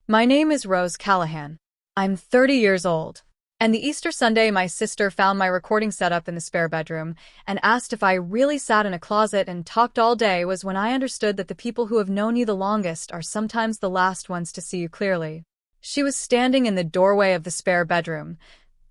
My name is Rose Callahan. I'm 30 years old. And the Easter Sunday, my sister found my recording setup in the spare bedroom and asked if I really sat in a closet and talked all day was when I understood that the people who have known you the longest are sometimes the last ones to see you clearly. She was standing in the doorway of the spare bedroom,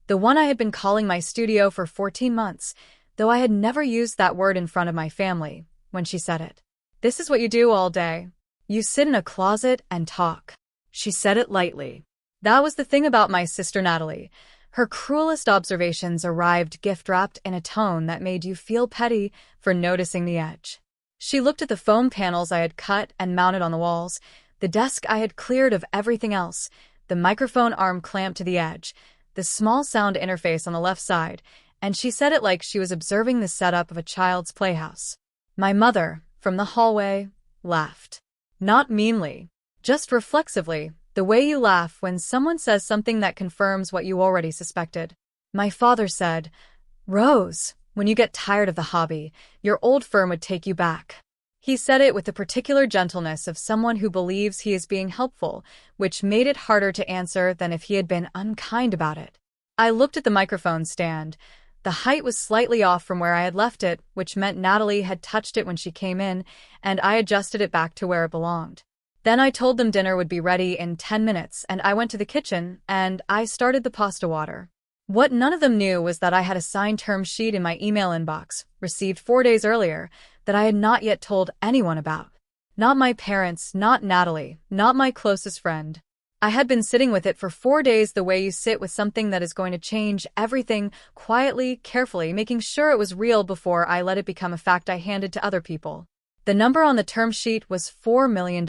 the one I had been calling my studio for 14 months, though I had never used that word in front of my family, when she said it. This is what you do all day. You sit in a closet and talk. She said it lightly. That was the thing about my sister Natalie. Her cruelest observations arrived gift-wrapped in a tone that made you feel petty for noticing the edge. She looked at the foam panels I had cut and mounted on the walls, the desk I had cleared of everything else, the microphone arm clamped to the edge, the small sound interface on the left side, and she said it like she was observing the setup of a child's playhouse. My mother, from the hallway, laughed. Not meanly, just reflexively, the way you laugh when someone says something that confirms what you already suspected. My father said, "Rose, when you get tired of the hobby, your old firm would take you back." He said it with the particular gentleness of someone who believes he is being helpful, which made it harder to answer than if he had been unkind about it. I looked at the microphone stand. The height was slightly off from where I had left it, which meant Natalie had touched it when she came in, and I adjusted it back to where it belonged. Then I told them dinner would be ready in 10 minutes, and I went to the kitchen, and I started the pasta water. What none of them knew was that I had a signed term sheet in my email inbox, received 4 days earlier, that I had not yet told anyone about. Not my parents, not Natalie, not my closest friend. I had been sitting with it for 4 days the way you sit with something that is going to change everything, quietly, carefully, making sure it was real before I let it become a fact I handed to other people. The number on the term sheet was $4 million.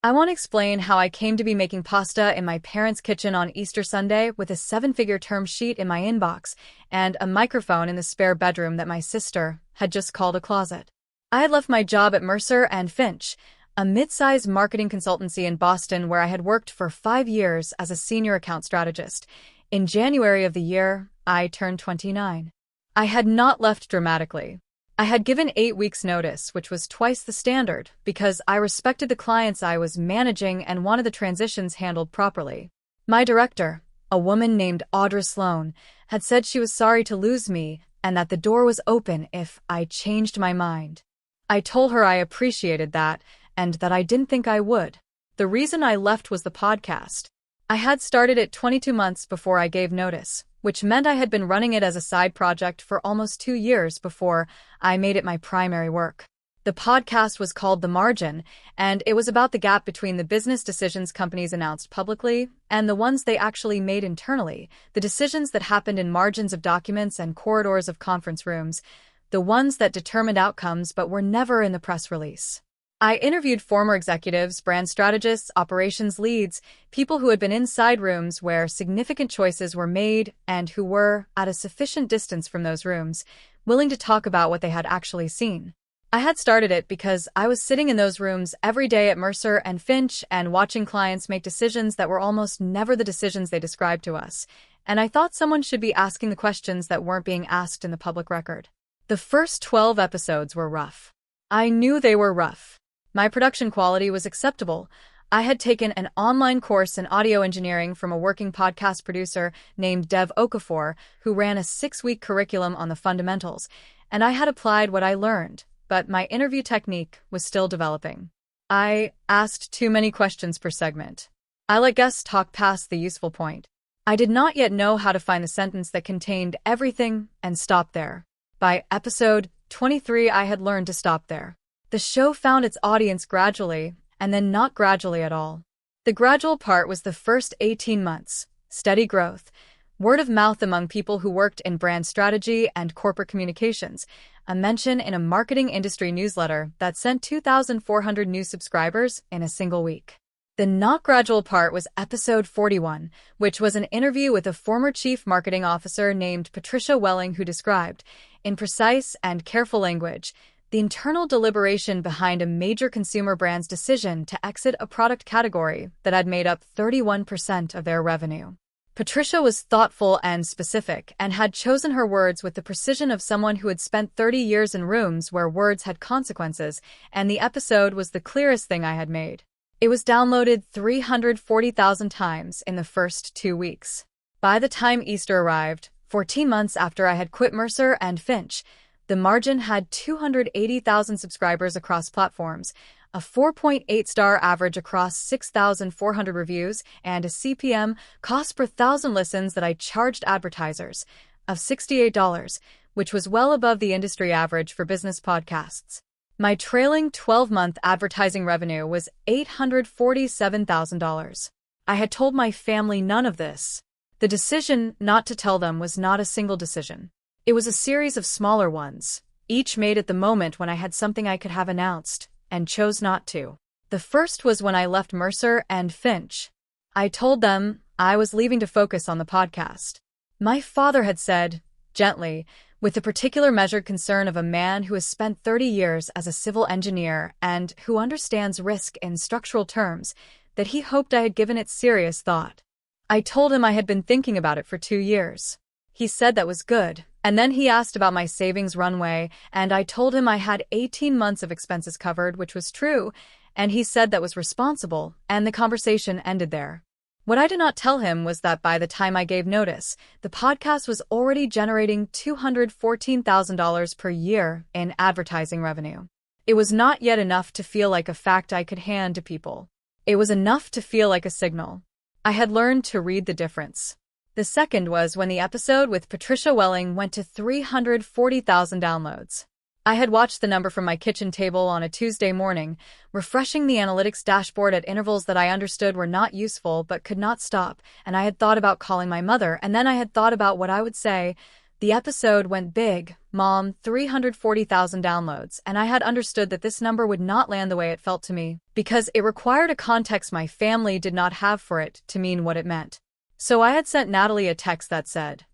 I want to explain how I came to be making pasta in my parents' kitchen on Easter Sunday with a 7-figure term sheet in my inbox and a microphone in the spare bedroom that my sister had just called a closet. I had left my job at Mercer and Finch, a mid-sized marketing consultancy in Boston where I had worked for 5 years as a senior account strategist. In January of the year, I turned 29. I had not left dramatically. I had given 8 weeks' notice, which was twice the standard, because I respected the clients I was managing and wanted the transitions handled properly. My director, a woman named Audra Sloan, had said she was sorry to lose me and that the door was open if I changed my mind. I told her I appreciated that and that I didn't think I would. The reason I left was the podcast. I had started it 22 months before I gave notice, which meant I had been running it as a side project for almost 2 years before I made it my primary work. The podcast was called The Margin, and it was about the gap between the business decisions companies announced publicly and the ones they actually made internally, the decisions that happened in margins of documents and corridors of conference rooms, the ones that determined outcomes but were never in the press release. I interviewed former executives, brand strategists, operations leads, people who had been inside rooms where significant choices were made and who were, at a sufficient distance from those rooms, willing to talk about what they had actually seen. I had started it because I was sitting in those rooms every day at Mercer and Finch and watching clients make decisions that were almost never the decisions they described to us, and I thought someone should be asking the questions that weren't being asked in the public record. The first 12 episodes were rough. I knew they were rough. My production quality was acceptable. I had taken an online course in audio engineering from a working podcast producer named Dev Okafor, who ran a 6-week curriculum on the fundamentals, and I had applied what I learned, but my interview technique was still developing. I asked too many questions per segment. I let guests talk past the useful point. I did not yet know how to find the sentence that contained everything and stop there. By episode 23, I had learned to stop there. The show found its audience gradually, and then not gradually at all. The gradual part was the first 18 months, steady growth, word of mouth among people who worked in brand strategy and corporate communications, a mention in a marketing industry newsletter that sent 2,400 new subscribers in a single week. The not gradual part was episode 41, which was an interview with a former chief marketing officer named Patricia Welling who described, in precise and careful language, the internal deliberation behind a major consumer brand's decision to exit a product category that had made up 31% of their revenue. Patricia was thoughtful and specific and had chosen her words with the precision of someone who had spent 30 years in rooms where words had consequences, and the episode was the clearest thing I had made. It was downloaded 340,000 times in the first 2 weeks. By the time Easter arrived, 14 months after I had quit Mercer and Finch, the margin had 280,000 subscribers across platforms, a 4.8-star average across 6,400 reviews, and a CPM, cost per thousand listens, that I charged advertisers of $68, which was well above the industry average for business podcasts. My trailing 12-month advertising revenue was $847,000. I had told my family none of this. The decision not to tell them was not a single decision. It was a series of smaller ones, each made at the moment when I had something I could have announced, and chose not to. The first was when I left Mercer and Finch. I told them I was leaving to focus on the podcast. My father had said, gently, with the particular measured concern of a man who has spent 30 years as a civil engineer and who understands risk in structural terms, that he hoped I had given it serious thought. I told him I had been thinking about it for 2 years. He said that was good, and then he asked about my savings runway, and I told him I had 18 months of expenses covered, which was true, and he said that was responsible, and the conversation ended there. What I did not tell him was that by the time I gave notice, the podcast was already generating $214,000 per year in advertising revenue. It was not yet enough to feel like a fact I could hand to people. It was enough to feel like a signal. I had learned to read the difference. The second was when the episode with Patricia Welling went to 340,000 downloads. I had watched the number from my kitchen table on a Tuesday morning, refreshing the analytics dashboard at intervals that I understood were not useful but could not stop, and I had thought about calling my mother, and then I had thought about what I would say. The episode went big, Mom, 340,000 downloads, and I had understood that this number would not land the way it felt to me, because it required a context my family did not have for it to mean what it meant. So I had sent Natalie a text that said,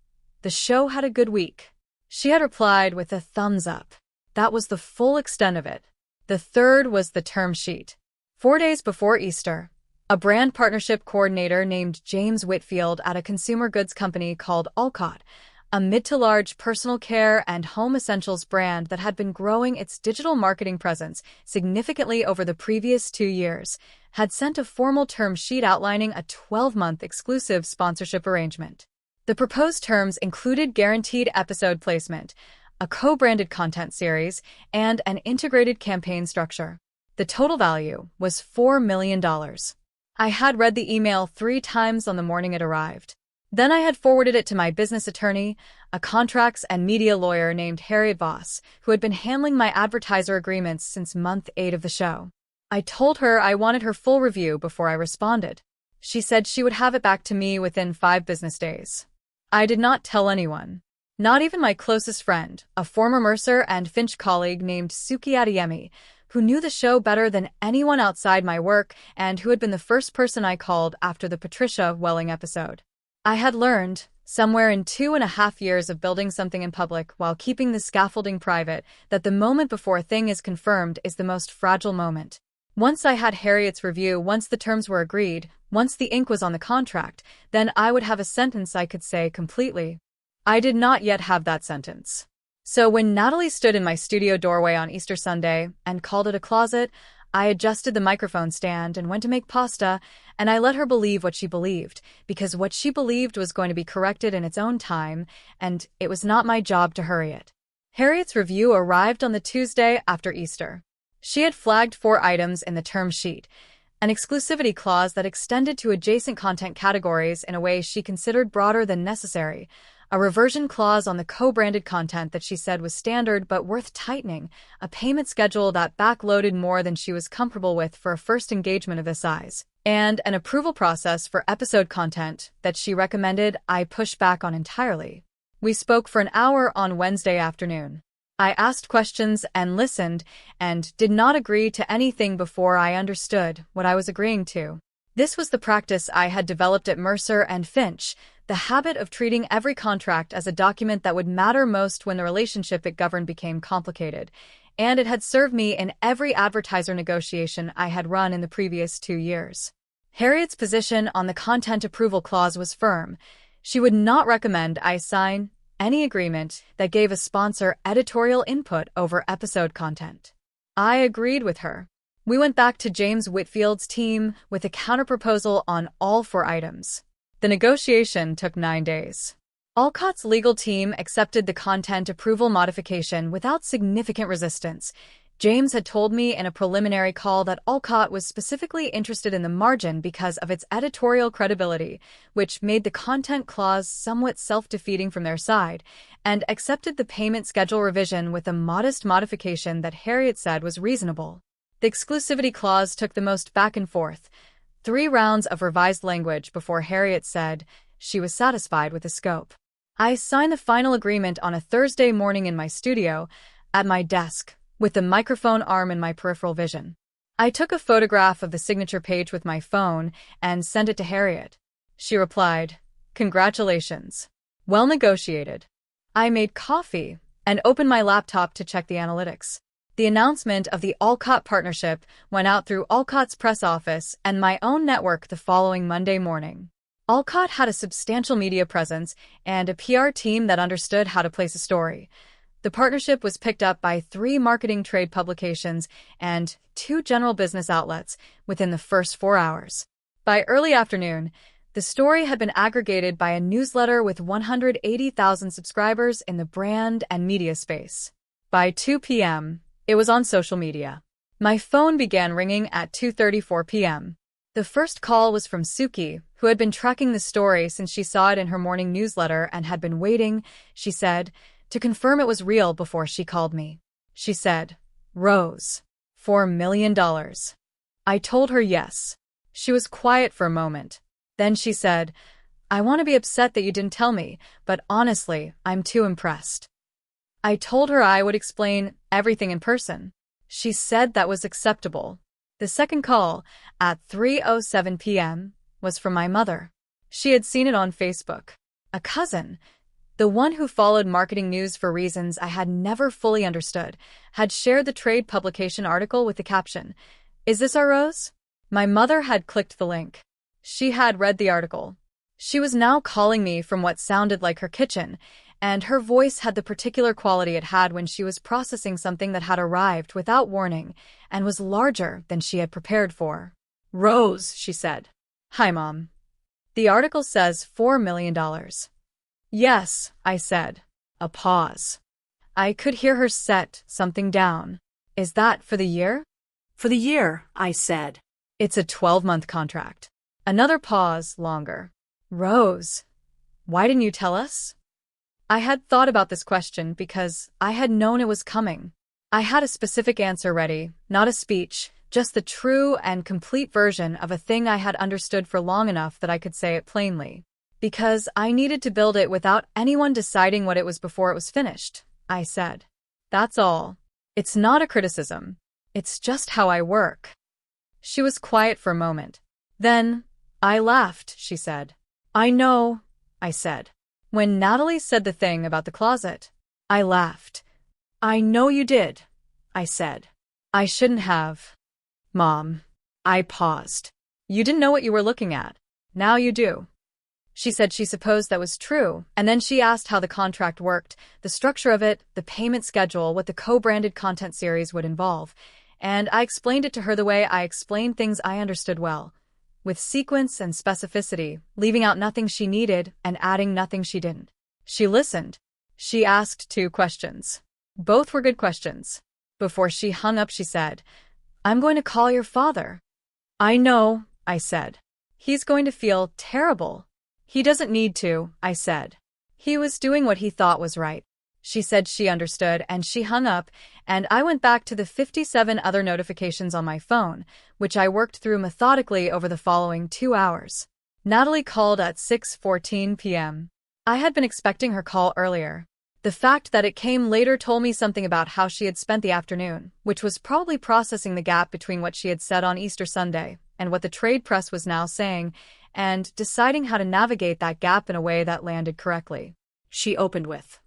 "The show had a good week." She had replied with a thumbs up. That was the full extent of it. The third was the term sheet. 4 days before Easter, a brand partnership coordinator named James Whitfield at a consumer goods company called Alcott, a mid-to-large personal care and home essentials brand that had been growing its digital marketing presence significantly over the previous 2 years, had sent a formal term sheet outlining a 12-month exclusive sponsorship arrangement. The proposed terms included guaranteed episode placement, a co-branded content series, and an integrated campaign structure. The total value was $4 million. I had read the email 3 times on the morning it arrived. Then I had forwarded it to my business attorney, a contracts and media lawyer named Harriet Voss, who had been handling my advertiser agreements since month 8 of the show. I told her I wanted her full review before I responded. She said she would have it back to me within 5 business days. I did not tell anyone. Not even my closest friend, a former Mercer and Finch colleague named Suki Adeyemi, who knew the show better than anyone outside my work and who had been the first person I called after the Patricia Welling episode. I had learned, somewhere in 2.5 years of building something in public while keeping the scaffolding private, that the moment before a thing is confirmed is the most fragile moment. Once I had Harriet's review, once the terms were agreed, once the ink was on the contract, then I would have a sentence I could say completely. I did not yet have that sentence. So when Natalie stood in my studio doorway on Easter Sunday and called it a closet, I adjusted the microphone stand and went to make pasta, and I let her believe what she believed, because what she believed was going to be corrected in its own time, and it was not my job to hurry it. Harriet's review arrived on the Tuesday after Easter. She had flagged 4 items in the term sheet, an exclusivity clause that extended to adjacent content categories in a way she considered broader than necessary, a reversion clause on the co-branded content that she said was standard but worth tightening, a payment schedule that backloaded more than she was comfortable with for a first engagement of this size, and an approval process for episode content that she recommended I push back on entirely. We spoke for an hour on Wednesday afternoon. I asked questions and listened, and did not agree to anything before I understood what I was agreeing to. This was the practice I had developed at Mercer and Finch, the habit of treating every contract as a document that would matter most when the relationship it governed became complicated, and it had served me in every advertiser negotiation I had run in the previous 2 years. Harriet's position on the content approval clause was firm. She would not recommend I sign any agreement that gave a sponsor editorial input over episode content. I agreed with her. We went back to James Whitfield's team with a counterproposal on all 4 items. The negotiation took 9 days. Alcott's legal team accepted the content approval modification without significant resistance. James had told me in a preliminary call that Alcott was specifically interested in the margin because of its editorial credibility, which made the content clause somewhat self-defeating from their side, and accepted the payment schedule revision with a modest modification that Harriet said was reasonable. The exclusivity clause took the most back and forth, 3 rounds of revised language before Harriet said she was satisfied with the scope. I signed the final agreement on a Thursday morning in my studio, at my desk, with the microphone arm in my peripheral vision. I took a photograph of the signature page with my phone and sent it to Harriet. She replied, "Congratulations. Well negotiated." I made coffee and opened my laptop to check the analytics. The announcement of the Alcott partnership went out through Alcott's press office and my own network the following Monday morning. Alcott had a substantial media presence and a PR team that understood how to place a story. The partnership was picked up by 3 marketing trade publications and 2 general business outlets within the first 4 hours. By early afternoon, the story had been aggregated by a newsletter with 180,000 subscribers in the brand and media space. By 2 p.m., it was on social media. My phone began ringing at 2:34 p.m. The first call was from Suki, who had been tracking the story since she saw it in her morning newsletter and had been waiting, she said, to confirm it was real before she called me. She said, "Rose, $4 million. I told her yes. She was quiet for a moment. Then she said, "I want to be upset that you didn't tell me, but honestly, I'm too impressed." I told her I would explain everything in person. She said that was acceptable. The second call, at 3:07 p.m., was from my mother. She had seen it on Facebook. A cousin, the one who followed marketing news for reasons I had never fully understood, had shared the trade publication article with the caption, "Is this our Rose?" My mother had clicked the link. She had read the article. She was now calling me from what sounded like her kitchen, and her voice had the particular quality it had when she was processing something that had arrived without warning and was larger than she had prepared for. "Rose," she said. "Hi, Mom. The article says $4 million. "Yes," I said. A pause. I could hear her set something down. "Is that for the year?" "For the year," I said. "It's a 12-month contract." Another pause, longer. "Rose, why didn't you tell us?" I had thought about this question because I had known it was coming. I had a specific answer ready, not a speech, just the true and complete version of a thing I had understood for long enough that I could say it plainly. Because I needed to build it without anyone deciding what it was before it was finished, I said. That's all. It's not a criticism. It's just how I work. She was quiet for a moment. Then, "I laughed," she said. "I know," I said. "When Natalie said the thing about the closet, I laughed." "I know you did," I said. "I shouldn't have." "Mom." I paused. "You didn't know what you were looking at. Now you do." She said she supposed that was true, and then she asked how the contract worked, the structure of it, the payment schedule, what the co-branded content series would involve, and I explained it to her the way I explained things I understood well, with sequence and specificity, leaving out nothing she needed and adding nothing she didn't. She listened. She asked 2 questions. Both were good questions. Before she hung up, she said, "I'm going to call your father." "I know," I said. "He's going to feel terrible." "He doesn't need to," I said. "He was doing what he thought was right." She said she understood, and she hung up, and I went back to the 57 other notifications on my phone, which I worked through methodically over the following 2 hours. Natalie called at 6:14 p.m. I had been expecting her call earlier. The fact that it came later told me something about how she had spent the afternoon, which was probably processing the gap between what she had said on Easter Sunday and what the trade press was now saying, and deciding how to navigate that gap in a way that landed correctly. She opened with,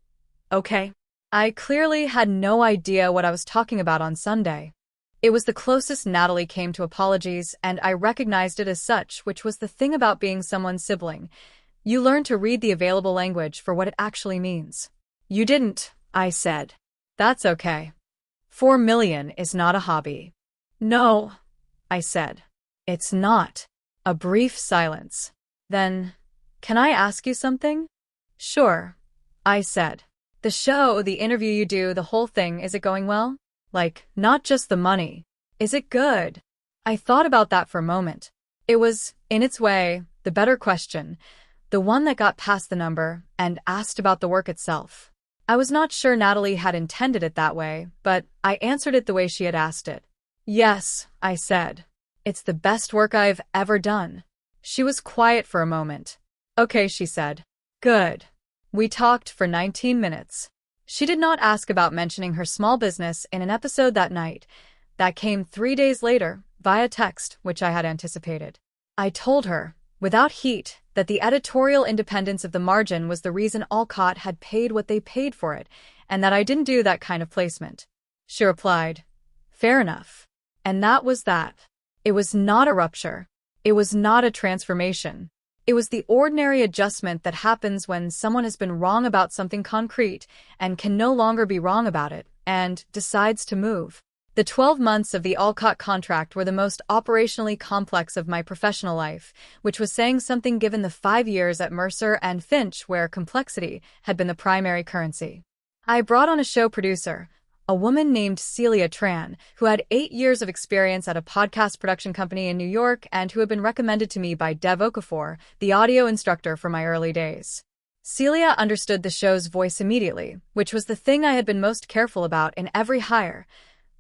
"Okay." I clearly had no idea what I was talking about on Sunday. It was the closest Natalie came to apologies, and I recognized it as such, which was the thing about being someone's sibling. You learn to read the available language for what it actually means. "You didn't," I said. "That's okay. $4 million is not a hobby." No, I said. It's not. A brief silence. Then, can I ask you something? Sure, I said. The show, the interview you do, the whole thing, is it going well? Like, not just the money. Is it good? I thought about that for a moment. It was, in its way, the better question, the one that got past the number and asked about the work itself. I was not sure Natalie had intended it that way, but I answered it the way she had asked it. Yes, I said. It's the best work I've ever done. She was quiet for a moment. Okay, she said. Good. We talked for 19 minutes. She did not ask about mentioning her small business in an episode that night. That came 3 days later, via text, which I had anticipated. I told her, without heat, that the editorial independence of the margin was the reason Alcott had paid what they paid for it, and that I didn't do that kind of placement. She replied, fair enough. And that was that. It was not a rupture. It was not a transformation. It was the ordinary adjustment that happens when someone has been wrong about something concrete and can no longer be wrong about it, and decides to move. The 12 months of the Alcott contract were the most operationally complex of my professional life, which was saying something given the 5 years at Mercer and Finch where complexity had been the primary currency. I brought on a show producer, a woman named Celia Tran, who had 8 years of experience at a podcast production company in New York and who had been recommended to me by Dev Okafor, the audio instructor for my early days. Celia understood the show's voice immediately, which was the thing I had been most careful about in every hire.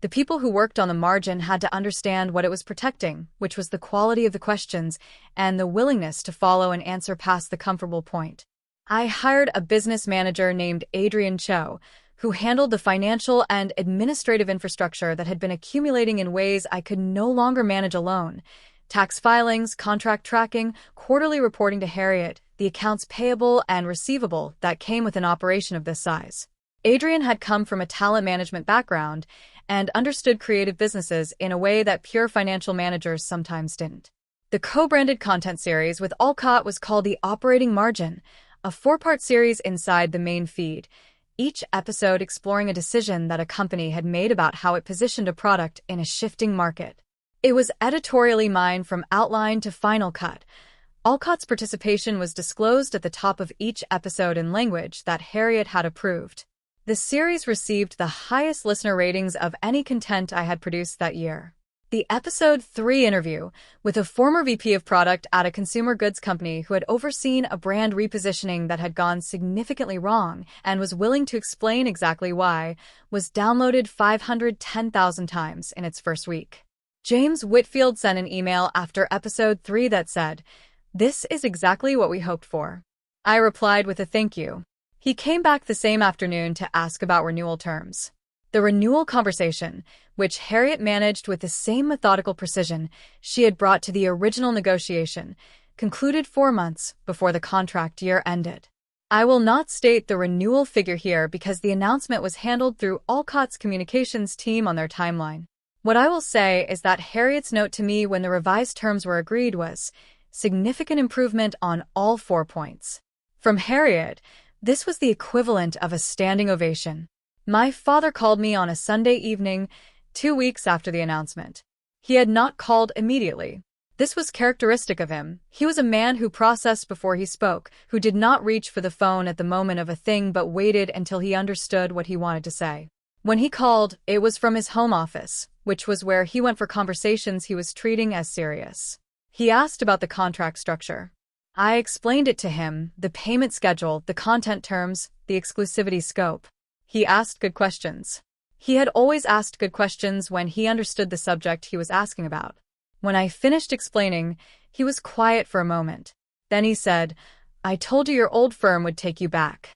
The people who worked on the margin had to understand what it was protecting, which was the quality of the questions and the willingness to follow and answer past the comfortable point. I hired a business manager named Adrian Cho, who handled the financial and administrative infrastructure that had been accumulating in ways I could no longer manage alone. Tax filings, contract tracking, quarterly reporting to Harriet, the accounts payable and receivable that came with an operation of this size. Adrian had come from a talent management background and understood creative businesses in a way that pure financial managers sometimes didn't. The co-branded content series with Alcott was called The Operating Margin, a 4-part series inside the main feed, each episode exploring a decision that a company had made about how it positioned a product in a shifting market. It was editorially mine from outline to final cut. Alcott's participation was disclosed at the top of each episode in language that Harriet had approved. The series received the highest listener ratings of any content I had produced that year. The Episode 3 interview with a former VP of product at a consumer goods company who had overseen a brand repositioning that had gone significantly wrong and was willing to explain exactly why, was downloaded 510,000 times in its first week. James Whitfield sent an email after Episode 3 that said, "This is exactly what we hoped for." I replied with a thank you. He came back the same afternoon to ask about renewal terms. The renewal conversation, which Harriet managed with the same methodical precision she had brought to the original negotiation, concluded 4 months before the contract year ended. I will not state the renewal figure here because the announcement was handled through Alcott's communications team on their timeline. What I will say is that Harriet's note to me when the revised terms were agreed was significant improvement on all 4 points. From Harriet, this was the equivalent of a standing ovation. My father called me on a Sunday evening, 2 weeks after the announcement. He had not called immediately. This was characteristic of him. He was a man who processed before he spoke, who did not reach for the phone at the moment of a thing but waited until he understood what he wanted to say. When he called, it was from his home office, which was where he went for conversations he was treating as serious. He asked about the contract structure. I explained it to him, the payment schedule, the content terms, the exclusivity scope. He asked good questions. He had always asked good questions when he understood the subject he was asking about. When I finished explaining, he was quiet for a moment. Then he said, "I told you your old firm would take you back."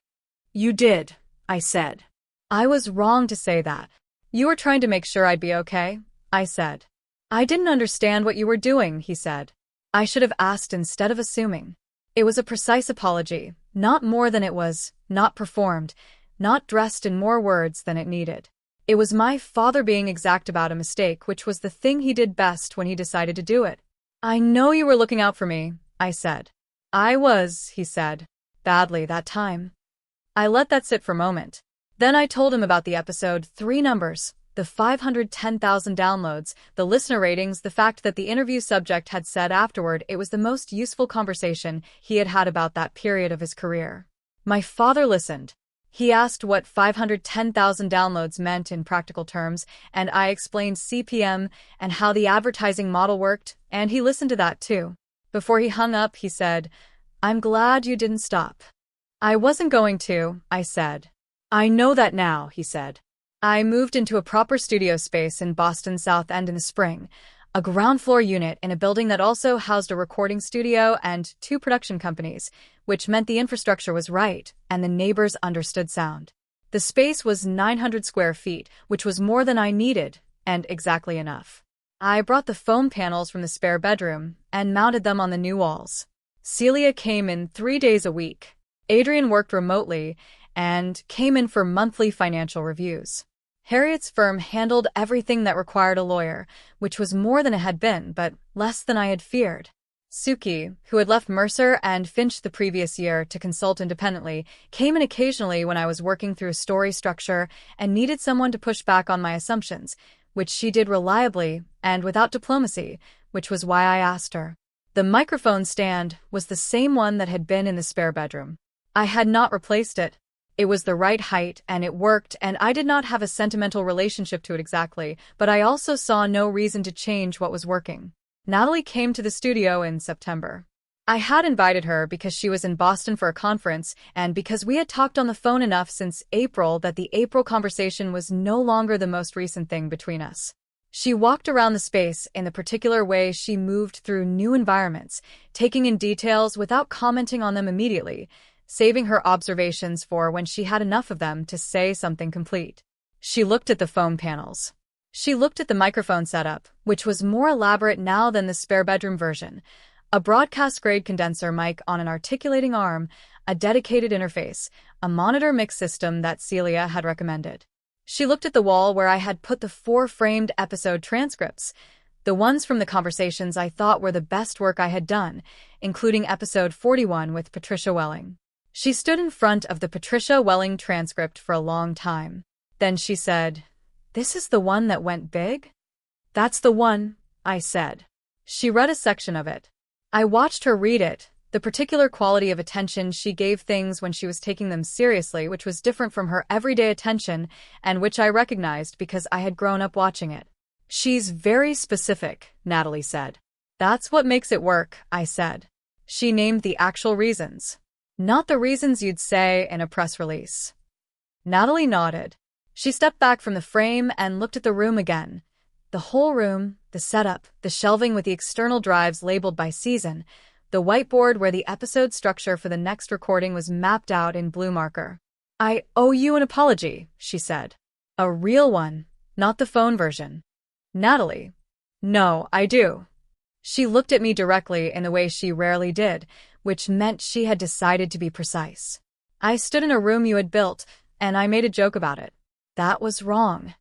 "You did," I said. "I was wrong to say that. You were trying to make sure I'd be okay," I said. "I didn't understand what you were doing," he said. "I should have asked instead of assuming." It was a precise apology, not more than it was, not performed, not dressed in more words than it needed. It was my father being exact about a mistake, which was the thing he did best when he decided to do it. "I know you were looking out for me," I said. "I was," he said. "Badly that time." I let that sit for a moment. Then I told him about the Episode 3 numbers, The 510,000 downloads, the listener ratings, the fact that the interview subject had said afterward it was the most useful conversation he had had about that period of his career. My father listened. He asked what 510,000 downloads meant in practical terms, and I explained CPM and how the advertising model worked, and he listened to that too. Before he hung up, he said, "I'm glad you didn't stop." "I wasn't going to," I said. "I know that now," he said. I moved into a proper studio space in Boston's South End in the spring, a ground floor unit in a building that also housed a recording studio and 2 production companies, which meant the infrastructure was right and the neighbors understood sound. The space was 900 square feet, which was more than I needed, and exactly enough. I brought the foam panels from the spare bedroom and mounted them on the new walls. Celia came in 3 days a week. Adrian worked remotely and came in for monthly financial reviews. Harriet's firm handled everything that required a lawyer, which was more than it had been, but less than I had feared. Suki, who had left Mercer and Finch the previous year to consult independently, came in occasionally when I was working through a story structure and needed someone to push back on my assumptions, which she did reliably and without diplomacy, which was why I asked her. The microphone stand was the same one that had been in the spare bedroom. I had not replaced it. It was the right height, and it worked, and I did not have a sentimental relationship to it exactly, but I also saw no reason to change what was working. Natalie came to the studio in September. I had invited her because she was in Boston for a conference, and because we had talked on the phone enough since April that the April conversation was no longer the most recent thing between us. She walked around the space in the particular way she moved through new environments, taking in details without commenting on them immediately, saving her observations for when she had enough of them to say something complete. She looked at the foam panels. She looked at the microphone setup, which was more elaborate now than the spare bedroom version. A broadcast-grade condenser mic on an articulating arm, a dedicated interface, a monitor mix system that Celia had recommended. She looked at the wall where I had put the 4 framed episode transcripts, the ones from the conversations I thought were the best work I had done, including episode 41 with Patricia Welling. She stood in front of the Patricia Welling transcript for a long time. Then she said, "This is the one that went big?" "That's the one," I said. She read a section of it. I watched her read it, the particular quality of attention she gave things when she was taking them seriously, which was different from her everyday attention and which I recognized because I had grown up watching it. "She's very specific," Natalie said. "That's what makes it work," I said. She named the actual reasons. "Not the reasons you'd say in a press release." Natalie nodded. She stepped back from the frame and looked at the room again. The whole room, the setup, the shelving with the external drives labeled by season, the whiteboard where the episode structure for the next recording was mapped out in blue marker. "I owe you an apology," she said. "A real one, not the phone version." "Natalie." "No, I do." She looked at me directly in the way she rarely did, which meant she had decided to be precise. "I stood in a room you had built, and I made a joke about it. That was wrong."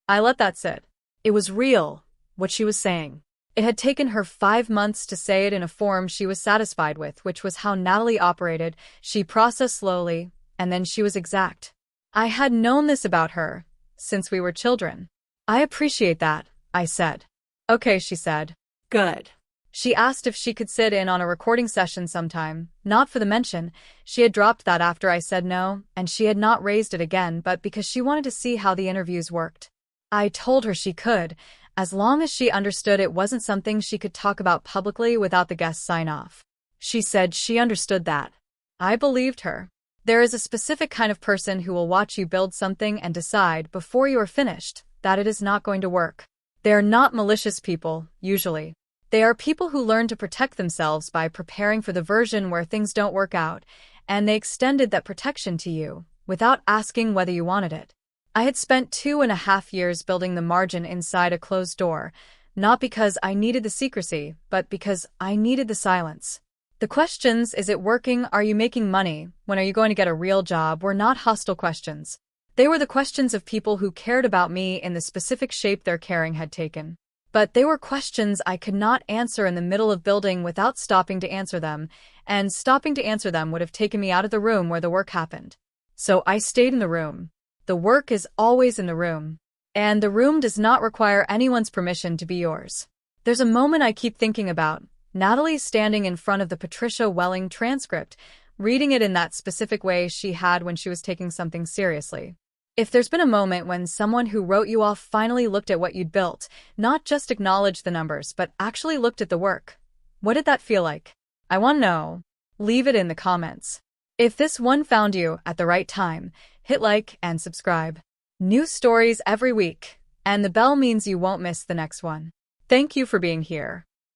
I let that sit. It was real, what she was saying. It had taken her 5 months to say it in a form she was satisfied with, which was how Natalie operated. She processed slowly, and then she was exact. I had known this about her since we were children. "I appreciate that," I said. "Okay," she said. "Good." She asked if she could sit in on a recording session sometime, not for the mention. She had dropped that after I said no, and she had not raised it again, but because she wanted to see how the interviews worked. I told her she could, as long as she understood it wasn't something she could talk about publicly without the guests sign off. She said she understood that. I believed her. There is a specific kind of person who will watch you build something and decide, before you are finished, that it is not going to work. They are not malicious people, usually. They are people who learn to protect themselves by preparing for the version where things don't work out, and they extended that protection to you, without asking whether you wanted it. I had spent 2.5 years building the margin inside a closed door, not because I needed the secrecy, but because I needed the silence. The questions, "Is it working? Are you making money? When are you going to get a real job?" were not hostile questions. They were the questions of people who cared about me in the specific shape their caring had taken. But they were questions I could not answer in the middle of building without stopping to answer them, and stopping to answer them would have taken me out of the room where the work happened. So I stayed in the room. The work is always in the room. And the room does not require anyone's permission to be yours. There's a moment I keep thinking about. Natalie standing in front of the Patricia Welling transcript, reading it in that specific way she had when she was taking something seriously. If there's been a moment when someone who wrote you off finally looked at what you'd built, not just acknowledged the numbers, but actually looked at the work, what did that feel like? I want to know. Leave it in the comments. If this one found you at the right time, hit like and subscribe. New stories every week, and the bell means you won't miss the next one. Thank you for being here.